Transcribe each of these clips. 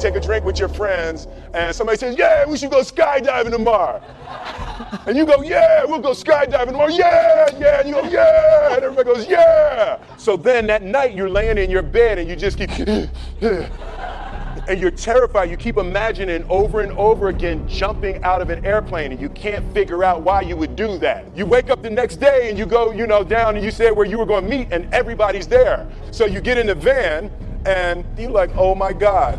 take a drink with your friends and somebody says, yeah, we should go skydiving tomorrow. And you go, yeah, we'll go skydiving tomorrow. Yeah, yeah. And you go, yeah. And everybody goes, yeah. So then that night you're laying in your bed and you just keep, and you're terrified. You keep imagining over and over again jumping out of an airplane, and you can't figure out why you would do that. You wake up the next day and you go, down and you say where you were going to meet and everybody's there. So you get in the van and you're like, oh my God.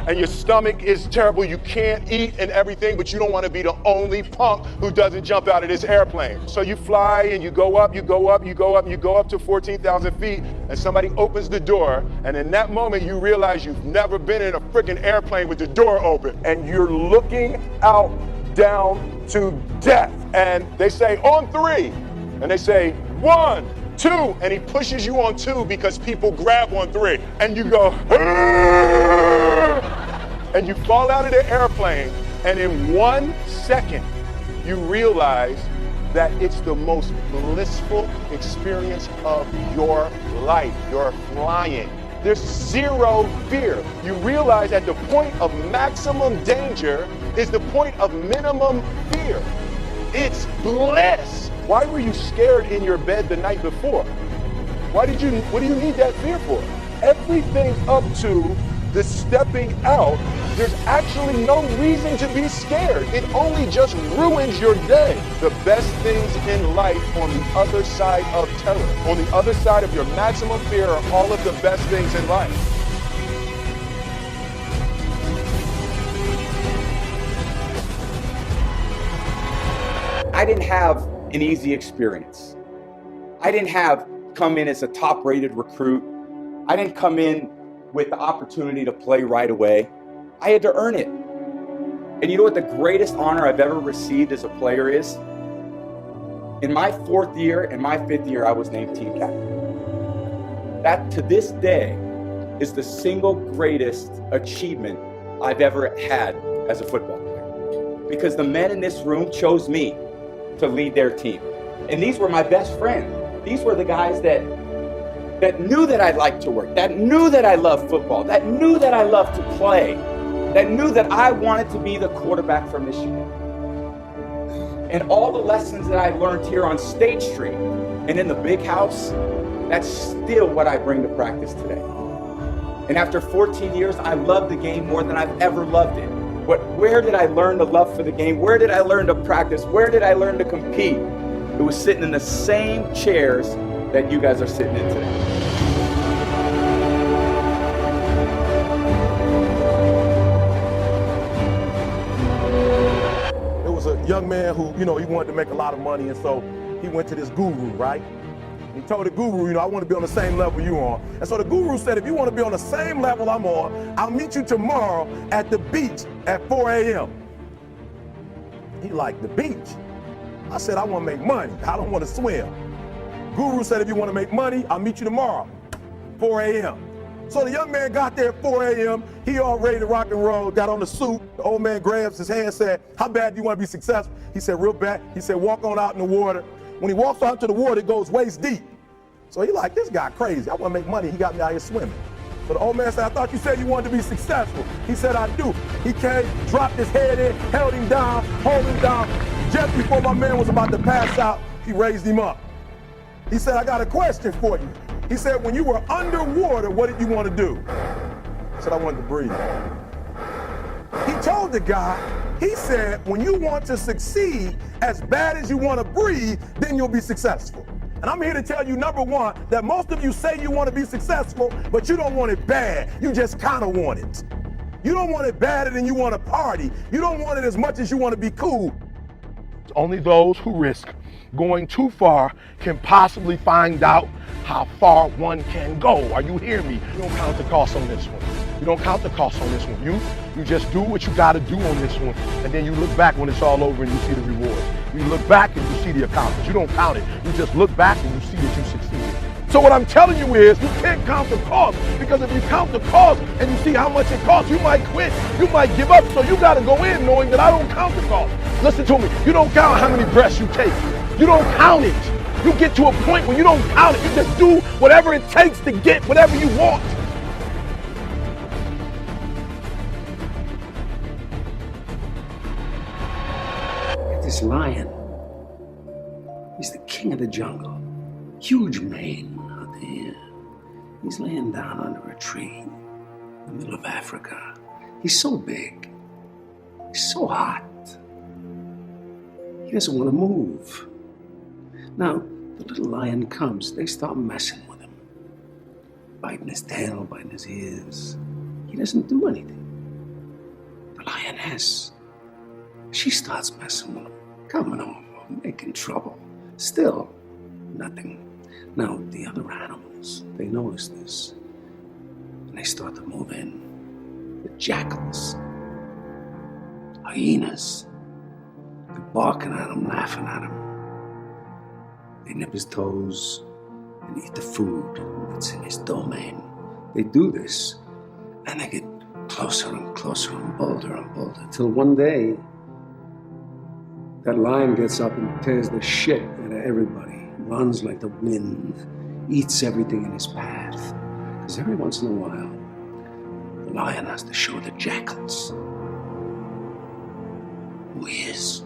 And your stomach is terrible. You can't eat and everything, but you don't want to be the only punk who doesn't jump out of this airplane. So you fly and you go up to 14,000 feet, and somebody opens the door, and in that moment you realize you've never been in a freaking airplane with the door open, and you're looking out down to death. And they say, on 3, and they say, 1, 2, and he pushes you on 2 because people grab on 3, and you go, and you fall out of the airplane, and in 1 second, you realize that it's the most blissful experience of your life. You're flying. There's zero fear. You realize that the point of maximum danger is the point of minimum fear. It's bliss. Why were you scared in your bed the night before? What do you need that fear for? Everything up to the stepping out, there's actually no reason to be scared. It only just ruins your day. The best things in life on the other side of terror, on the other side of your maximum fear, are all of the best things in life. I didn't have an easy experience. I didn't come in as a top-rated recruit. I didn't come in with the opportunity to play right away. I had to earn it. And you know what the greatest honor I've ever received as a player is? In my 4th year and my 5th year, I was named team captain. That, to this day, is the single greatest achievement I've ever had as a football player. Because the men in this room chose me to lead their team. And these were my best friends. These were the guys that knew that I liked to work, that knew that I loved football, that knew that I loved to play, that knew that I wanted to be the quarterback for Michigan. And all the lessons that I learned here on State Street and in the big house, that's still what I bring to practice today. And after 14 years, I love the game more than I've ever loved it. But where did I learn the love for the game? Where did I learn to practice? Where did I learn to compete? It was sitting in the same chairs that you guys are sitting in today. There was a young man who, he wanted to make a lot of money, and so he went to this guru, right? He told the guru, I want to be on the same level you on. And so the guru said, if you want to be on the same level I'm on, I'll meet you tomorrow at the beach at 4 a.m. He liked the beach. I said, I want to make money. I don't want to swim. Guru said, if you want to make money, I'll meet you tomorrow, 4 a.m. So the young man got there at 4 a.m. He all ready to rock and roll, got on the suit. The old man grabs his hand and said, how bad do you want to be successful? He said, real bad. He said, walk on out in the water. When he walks out to the water, it goes waist deep. So he like, this guy crazy. I want to make money. He got me out here swimming. So the old man said, I thought you said you wanted to be successful. He said, I do. He came, dropped his head in, held him down, hold him down. Just before my man was about to pass out, he raised him up. He said, I got a question for you. He said, when you were underwater, what did you want to do? I said, I wanted to breathe. He told the guy, he said, when you want to succeed as bad as you want to breathe, then you'll be successful. And I'm here to tell you, number one, that most of you say you want to be successful, but you don't want it bad. You just kind of want it. You don't want it badder than you want to party. You don't want it as much as you want to be cool. Only those who risk going too far can possibly find out how far one can go. Are you hearing me? You don't count the cost on this one. You don't count the cost on this one. You just do what you got to do on this one, and then you look back when it's all over and you see the rewards. You look back and you see the accomplishments. You don't count it. You just look back and you see that you succeeded. So what I'm telling you is, you can't count the cost, because if you count the cost and you see how much it costs, you might quit, you might give up. So you got to go in knowing that I don't count the cost. Listen to me, you don't count how many breaths you take. You don't count it. You get to a point where you don't count it. You just do whatever it takes to get whatever you want. this lion. He's the king of the jungle. Huge mane out there. He's laying down under a tree in the middle of Africa. He's so big. He's so hot. He doesn't want to move. Now, the little lion comes. They start messing with him. Biting his tail, biting his ears. He doesn't do anything. The lioness, she starts messing with him. Coming over, making trouble. Still, nothing. Now, the other animals, they notice this. And they start to move in. The jackals, hyenas, they're barking at him, laughing at him. They nip his toes and eat the food that's in his domain. They do this, and they get closer and closer and bolder, till one day, that lion gets up and tears the shit out of everybody, runs like the wind, eats everything in his path. Because every once in a while, the lion has to show the jackals who he is.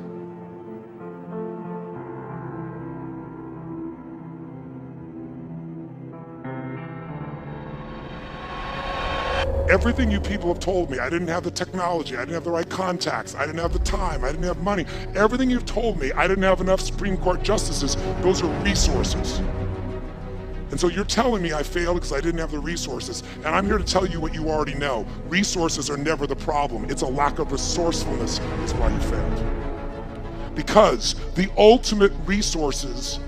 Everything you people have told me, I didn't have the technology, I didn't have the right contacts, I didn't have the time, I didn't have money. Everything you've told me, I didn't have enough Supreme Court justices. Those are resources. And so you're telling me I failed because I didn't have the resources. And I'm here to tell you what you already know. Resources are never the problem. It's a lack of resourcefulness is why you failed. Because the ultimate resources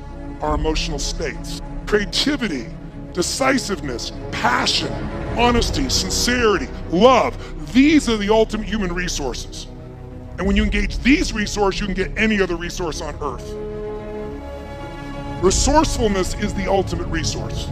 are emotional states. Creativity, decisiveness, passion, honesty, sincerity, love. These are the ultimate human resources. And when you engage these resources, you can get any other resource on earth. Resourcefulness is the ultimate resource.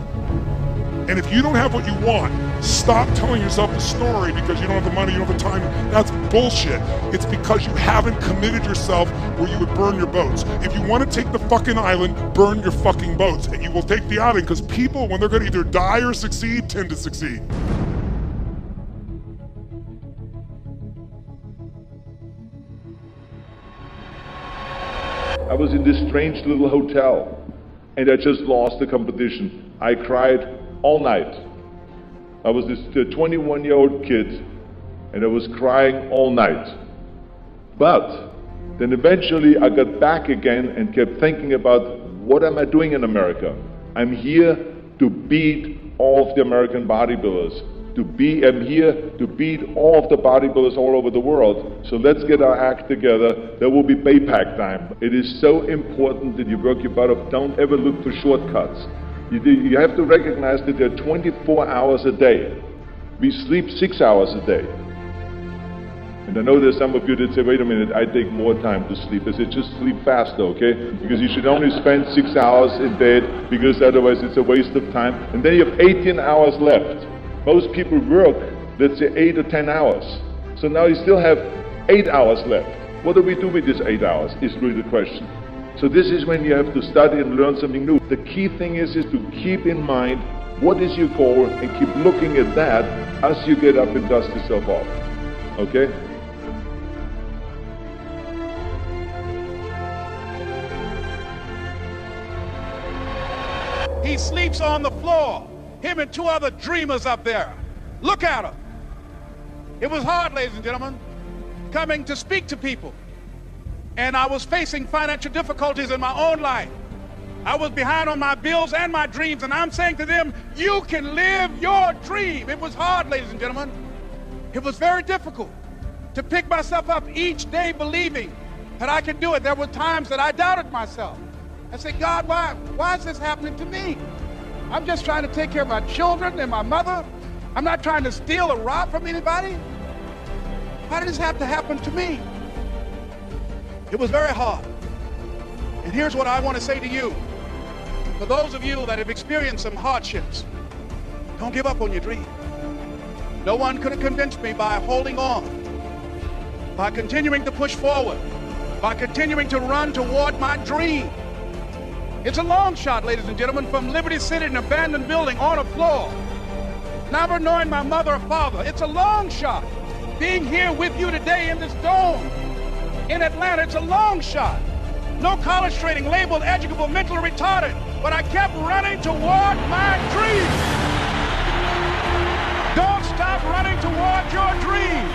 And if you don't have what you want, stop telling yourself the story because you don't have the money, you don't have the time. That's bullshit. It's because you haven't committed yourself where you would burn your boats. If you want to take the fucking island, burn your fucking boats. And you will take the island because people, when they're going to either die or succeed, tend to succeed. I was in this strange little hotel and I just lost the competition. I cried all night. I was this 21-year-old kid and I was crying all night. But then eventually I got back again and kept thinking about what am I doing in America? I'm here to beat all of the American bodybuilders. I'm here to beat all of the bodybuilders all over the world. So let's get our act together. There will be payback time. It is so important that you work your butt off. Don't ever look for shortcuts. You have to recognize that there are 24 hours a day. We sleep 6 hours a day. And I know there's some of you that say, wait a minute, I take more time to sleep. I said, just sleep faster, okay? Because you should only spend 6 hours in bed, because otherwise it's a waste of time. And then you have 18 hours left. Most people work, let's say 8 or 10 hours. So now you still have 8 hours left. What do we do with these 8 hours is really the question. So this is when you have to study and learn something new. The key thing is to keep in mind what is your goal and keep looking at that as you get up and dust yourself off. Okay? He sleeps on the floor. Him and 2 other dreamers up there. Look at him. It was hard, ladies and gentlemen, coming to speak to people. And I was facing financial difficulties in my own life. I was behind on my bills and my dreams, and I'm saying to them, you can live your dream. It was hard, ladies and gentlemen. It was very difficult to pick myself up each day believing that I could do it. There were times that I doubted myself. I said, God, why is this happening to me? I'm just trying to take care of my children and my mother. I'm not trying to steal or rob from anybody. Why did this have to happen to me? It was very hard. And here's what I want to say to you. For those of you that have experienced some hardships, don't give up on your dream. No one could have convinced me by holding on, by continuing to push forward, by continuing to run toward my dream. It's a long shot, ladies and gentlemen, from Liberty City, an abandoned building on a floor, never knowing my mother or father. It's a long shot being here with you today in this dome. in Atlanta. It's a long shot. No college training, labeled educable, mentally retarded. But I kept running toward my dream. Don't stop running toward your dream.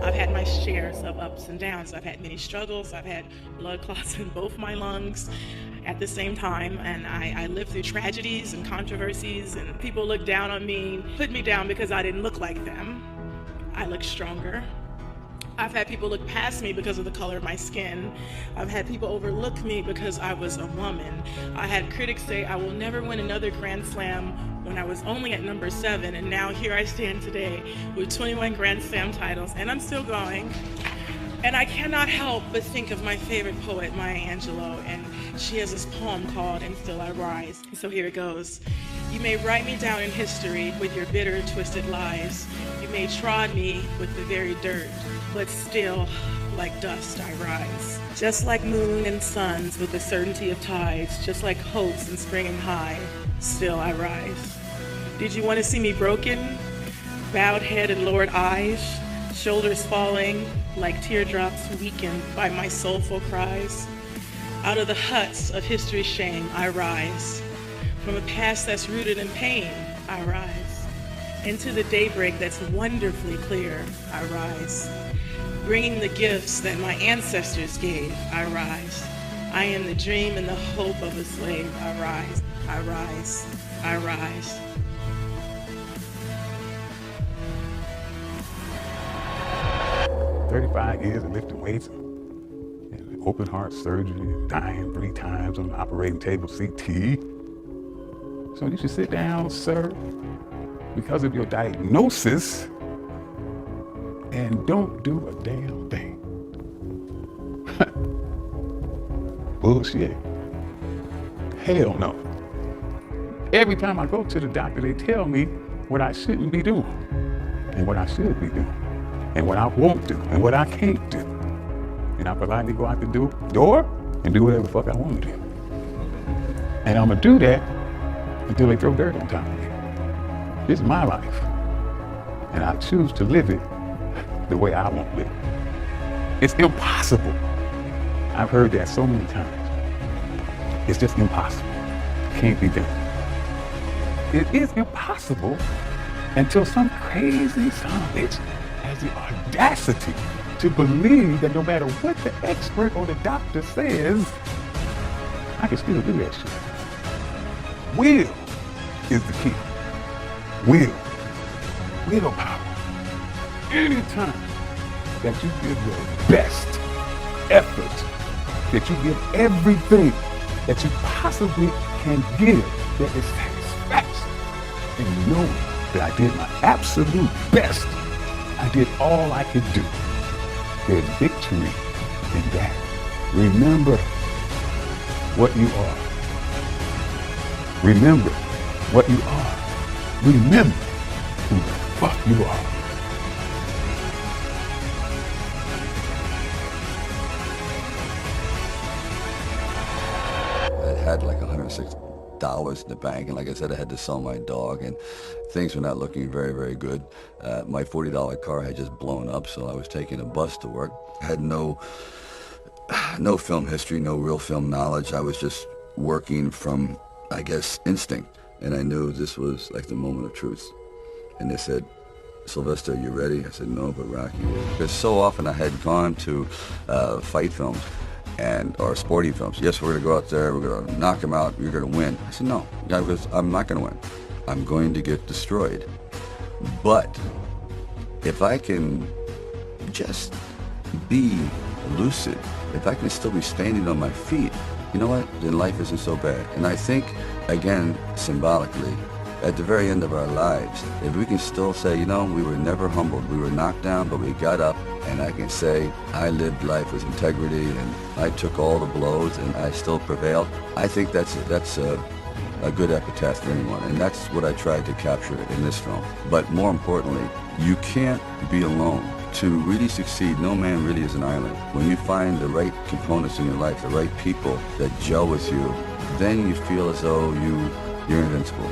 I've had my shares of ups and downs. I've had many struggles. I've had blood clots in both my lungs at the same time, and I lived through tragedies and controversies, and people looked down on me, put me down because I didn't look like them. I look stronger. I've had people look past me because of the color of my skin. I've had people overlook me because I was a woman. I had critics say I will never win another Grand Slam when I was only at number 7, and now here I stand today with 21 Grand Slam titles, and I'm still going. And I cannot help but think of my favorite poet, Maya Angelou, and she has this poem called "And Still I Rise." So here it goes. You may write me down in history with your bitter, twisted lies. You may trod me with the very dirt, but still, like dust, I rise. Just like moon and suns with the certainty of tides, just like hopes and springing high, still I rise. Did you want to see me broken? Bowed head and lowered eyes, shoulders falling like teardrops weakened by my soulful cries. Out of the huts of history's shame, I rise. From a past that's rooted in pain, I rise. Into the daybreak that's wonderfully clear, I rise. Bringing the gifts that my ancestors gave, I rise. I am the dream and the hope of a slave, I rise, I rise, I rise. "35 years of lifting weights, and open heart surgery, dying 3 times on the operating table, CT. So you should sit down, sir, because of your diagnosis, and don't do a damn thing." Bullshit. Hell no. Every time I go to the doctor, they tell me what I shouldn't be doing, and what I should be doing, and what I won't do, and what I can't do. And I politely go out the door and do whatever the fuck I want to do. And I'm gonna do that until they throw dirt on top of me. This is my life, and I choose to live it the way I want to live it. It's impossible. I've heard that so many times. It's just impossible. Can't be done. It is impossible until some crazy son of a bitch has the audacity to believe that no matter what the expert or the doctor says, I can still do that shit. Will is the key. Willpower. Anytime that you give your best effort, that you give everything that you possibly can give, that is satisfaction, and know that I did my absolute best. I did all I could do. There's victory in that. Remember what you are. Remember what you are. Remember who the fuck you are. I had like $106 in the bank, and like I said, I had to sell my dog, and things were not looking very, very good. My $40 car had just blown up, so I was taking a bus to work. I had no film history, no real film knowledge. I was just working from, I guess, instinct, and I knew this was like the moment of truth. And they said, "Sylvester, you ready?" I said, "No, but Rocky is." Because so often I had gone to fight films or sporting films. "Yes, we're going to go out there, we're going to knock him out, you're going to win." I said, "No, because I'm not going to win. I'm going to get destroyed. But if I can just be lucid, if I can still be standing on my feet, you know what, then life isn't so bad." And I think, again, symbolically, at the very end of our lives, if we can still say, you know, we were never humbled, we were knocked down, but we got up, and I can say, I lived life with integrity, and I took all the blows, and I still prevailed, I think that's a good epitaph for anyone, and that's what I tried to capture in this film. But more importantly, you can't be alone. To really succeed, no man really is an island. When you find the right components in your life, the right people that gel with you, then you feel as though you're invincible.